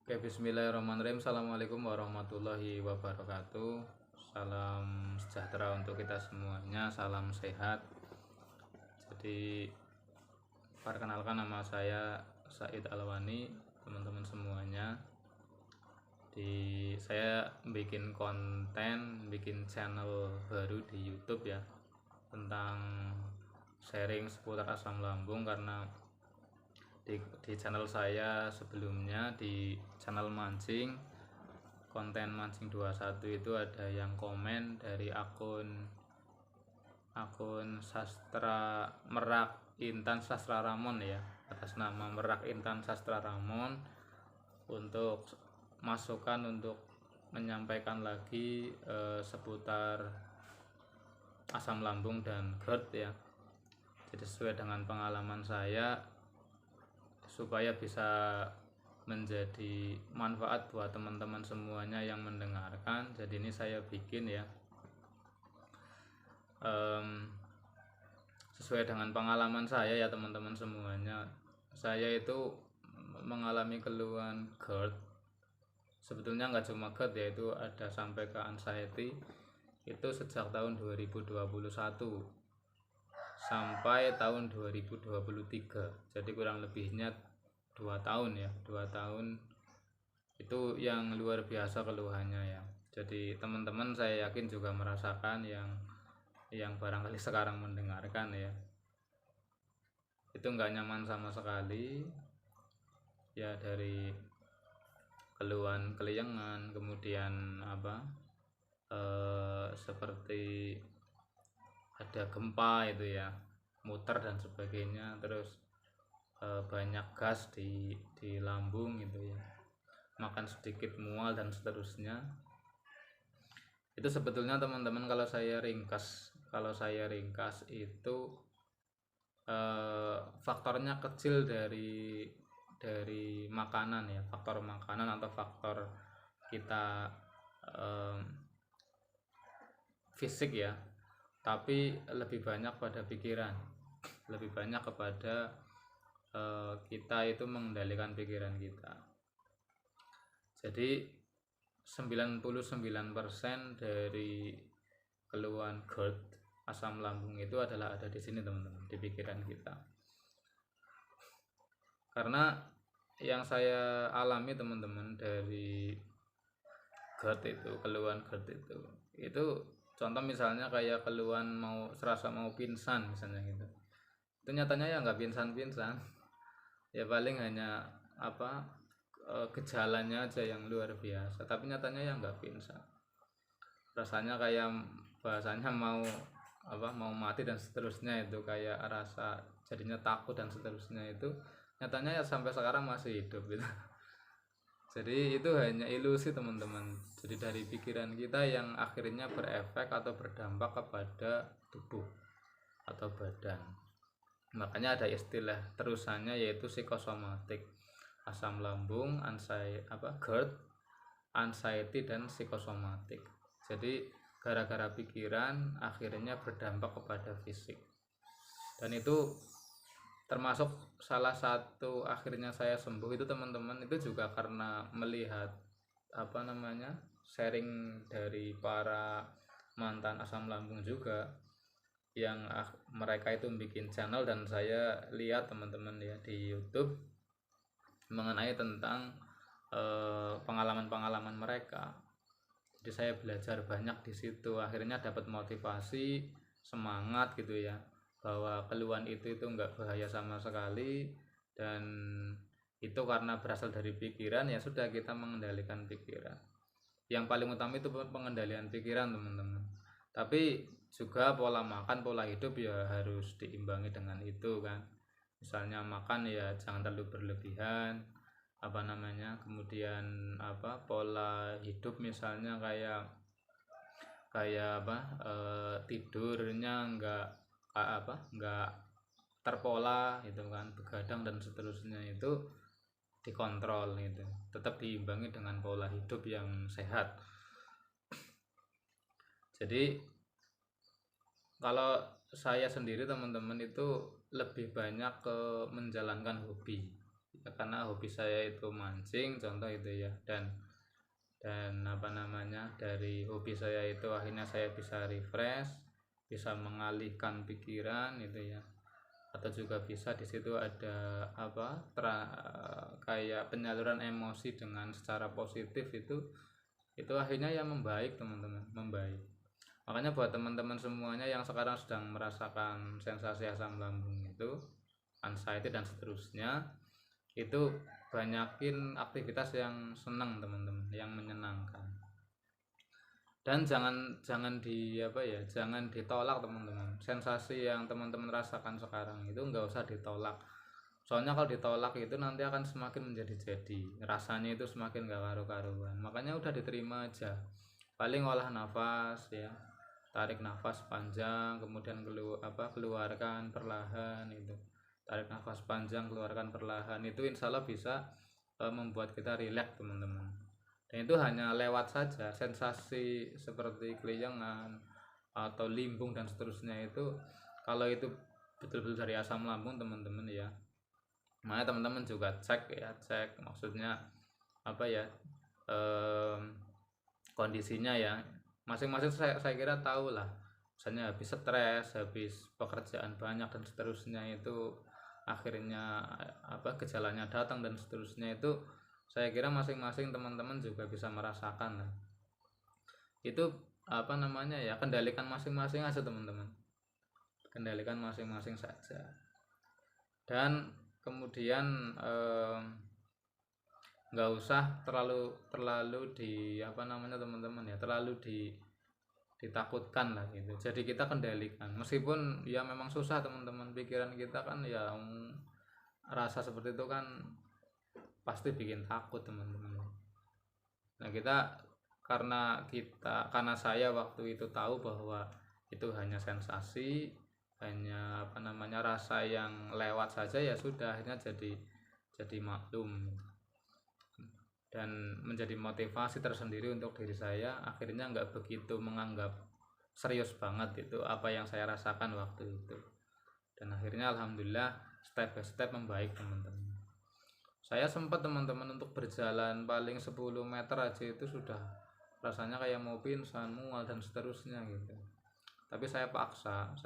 Oke, bismillahirrahmanirrahim. Assalamualaikum warahmatullahi wabarakatuh. Salam sejahtera untuk kita semuanya, salam sehat. Jadi, perkenalkan, nama saya Said Alwani, teman-teman semuanya. Saya bikin konten, bikin channel baru di YouTube ya, tentang sharing seputar asam lambung. Karena di channel saya sebelumnya, di channel mancing, konten mancing 21 itu ada yang komen dari akun Sastra Merak Intan Sastra Ramon ya, atas nama Merak Intan Sastra Ramon, untuk masukan untuk menyampaikan lagi seputar asam lambung dan GERD ya. Jadi sesuai dengan pengalaman saya, supaya bisa menjadi manfaat buat teman-teman semuanya yang mendengarkan. Jadi ini saya bikin ya, sesuai dengan pengalaman saya ya teman-teman semuanya. Saya itu mengalami keluhan GERD. Sebetulnya nggak cuma GERD ya, itu ada sampai ke anxiety. Itu sejak tahun 2021 sampai tahun 2023. Jadi kurang lebihnya 2 tahun ya, 2 tahun itu yang luar biasa keluhannya ya. Jadi teman-teman saya yakin juga merasakan, yang barangkali sekarang mendengarkan ya, itu nggak nyaman sama sekali ya, dari keluhan keliengan, kemudian seperti ada gempa itu ya, muter dan sebagainya, terus banyak gas di lambung gitu ya, makan sedikit mual dan seterusnya. Itu sebetulnya teman-teman, kalau saya ringkas itu faktornya kecil dari makanan ya, faktor makanan atau faktor kita fisik ya, tapi lebih banyak pada pikiran, lebih banyak kepada kita itu mengendalikan pikiran kita. Jadi 99% dari keluhan GERD, asam lambung, itu adalah ada di sini teman-teman, di pikiran kita. Karena yang saya alami teman-teman dari GERD itu, keluhan GERD itu contoh misalnya kayak keluhan serasa mau pingsan misalnya gitu. Itu nyatanya ya nggak pingsan-pingsan. Ya paling hanya gejalanya aja yang luar biasa, tapi nyatanya ya nggak pingsan. Rasanya kayak bahasanya mau mati dan seterusnya, itu kayak rasa jadinya takut dan seterusnya, itu nyatanya ya sampai sekarang masih hidup gitu. Jadi itu hanya ilusi teman-teman. Jadi dari pikiran kita yang akhirnya berefek atau berdampak kepada tubuh atau badan. Makanya ada istilah terusannya, yaitu psikosomatik, asam lambung, GERD, anxiety, dan psikosomatik. Jadi gara-gara pikiran akhirnya berdampak kepada fisik. Dan itu termasuk salah satu akhirnya saya sembuh itu teman-teman, itu juga karena melihat sharing dari para mantan asam lambung juga, yang mereka itu bikin channel, dan saya lihat teman-teman ya di YouTube mengenai tentang pengalaman-pengalaman mereka. Jadi saya belajar banyak di situ, akhirnya dapat motivasi, semangat gitu ya, bahwa keluhan itu enggak bahaya sama sekali, dan itu karena berasal dari pikiran. Ya sudah, kita mengendalikan pikiran. Yang paling utama itu pengendalian pikiran teman-teman. Tapi juga pola makan, pola hidup ya harus diimbangi dengan itu kan. Misalnya makan ya jangan terlalu berlebihan, kemudian pola hidup misalnya tidurnya enggak terpola gitu kan, begadang dan seterusnya, itu dikontrol gitu, tetap diimbangi dengan pola hidup yang sehat. Jadi kalau saya sendiri teman-teman itu lebih banyak ke menjalankan hobi. karena hobi saya itu mancing contoh itu ya, dan apa namanya, dari hobi saya itu akhirnya saya bisa refresh, bisa mengalihkan pikiran itu ya, atau juga bisa di situ ada apa kayak penyaluran emosi dengan secara positif, itu akhirnya ya membaik teman-teman, membaik. Makanya buat teman-teman semuanya yang sekarang sedang merasakan sensasi asam lambung itu, anxiety dan seterusnya, itu banyakin aktivitas yang senang teman-teman, yang menyenangkan. Dan jangan jangan ditolak teman-teman. Sensasi yang teman-teman rasakan sekarang itu nggak usah ditolak. Soalnya kalau ditolak itu nanti akan semakin menjadi-jadi, rasanya itu semakin gak karu-karuan. Makanya udah diterima aja. Paling olah nafas ya, tarik nafas panjang, kemudian keluarkan perlahan itu. Tarik nafas panjang, keluarkan perlahan, itu insya Allah bisa membuat kita rileks teman-teman. Dan itu hanya lewat saja, sensasi seperti keliengan atau limbung dan seterusnya itu, kalau itu betul-betul dari asam lambung teman-teman ya, makanya teman-teman juga cek maksudnya apa ya, kondisinya ya masing-masing. Saya kira tahu lah, misalnya habis stres, habis pekerjaan banyak dan seterusnya itu akhirnya gejalanya datang dan seterusnya, itu saya kira masing-masing teman-teman juga bisa merasakan lah. Itu kendalikan masing-masing aja teman-teman, kendalikan masing-masing saja. Dan kemudian nggak usah terlalu teman-teman ya, terlalu ditakutkan lah gitu. Jadi kita kendalikan, meskipun ya memang susah teman-teman, pikiran kita kan ya rasa seperti itu kan pasti bikin takut teman-teman. Nah karena saya waktu itu tahu bahwa itu hanya sensasi, hanya rasa yang lewat saja, ya sudah, akhirnya jadi maklum dan menjadi motivasi tersendiri untuk diri saya. Akhirnya nggak begitu menganggap serius banget itu apa yang saya rasakan waktu itu, dan akhirnya alhamdulillah step by step membaik teman-teman. Saya sempat teman-teman untuk berjalan paling 10 meter aja itu sudah rasanya kayak mau pingsan, mual dan seterusnya gitu. Tapi saya paksa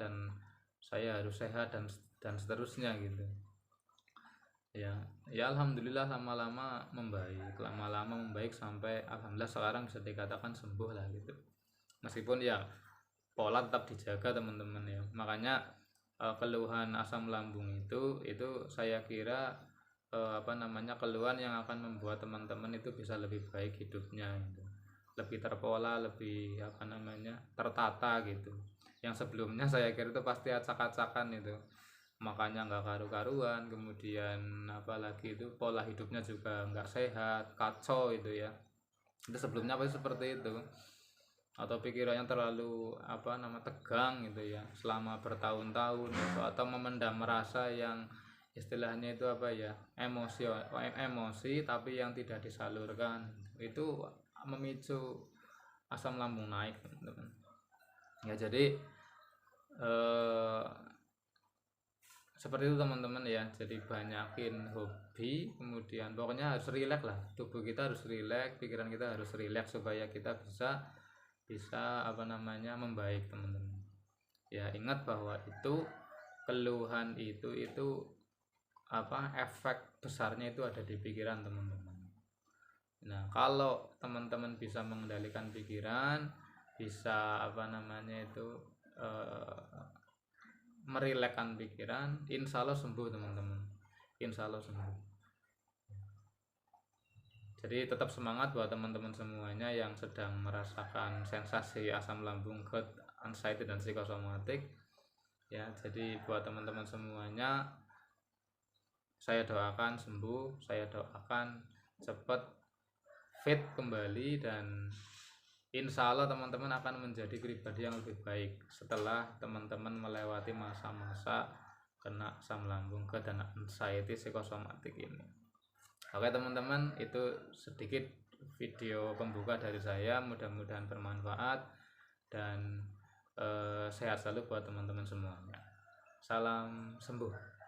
dan saya harus sehat dan seterusnya gitu ya. Alhamdulillah lama-lama membaik sampai alhamdulillah sekarang bisa dikatakan sembuh lah gitu. Meskipun ya pola tetap dijaga teman-teman ya. Makanya keluhan asam lambung itu saya kira keluhan yang akan membuat teman-teman itu bisa lebih baik hidupnya gitu, lebih terpola, lebih tertata gitu. Yang sebelumnya saya kira itu pasti acak-acakan itu, makanya nggak karu-karuan, kemudian apalagi itu pola hidupnya juga nggak sehat, kacau itu ya. Itu sebelumnya pasti seperti itu, atau pikirannya terlalu tegang gitu ya selama bertahun-tahun gitu, atau memendam rasa yang istilahnya itu emosi tapi yang tidak disalurkan, itu memicu asam lambung naik teman-teman ya. Jadi seperti itu teman-teman ya. Jadi banyakin hobi, kemudian pokoknya harus rileks lah, tubuh kita harus rileks, pikiran kita harus rileks supaya kita bisa membaik teman-teman ya. Ingat bahwa itu keluhan itu efek besarnya itu ada di pikiran teman-teman. Nah kalau teman-teman bisa mengendalikan pikiran, bisa merilekkan pikiran, insya Allah sembuh teman-teman, insya Allah sembuh. Jadi tetap semangat buat teman-teman semuanya yang sedang merasakan sensasi asam lambung, GERD, anxiety dan psikosomatik ya. Jadi buat teman-teman semuanya saya doakan sembuh, saya doakan cepat fit kembali, dan insya Allah teman-teman akan menjadi pribadi yang lebih baik setelah teman-teman melewati masa-masa kena asam lambung, GERD dan anxiety psikosomatik ini. Oke teman-teman, itu sedikit video pembuka dari saya, mudah-mudahan bermanfaat dan sehat selalu buat teman-teman semuanya. Salam sembuh.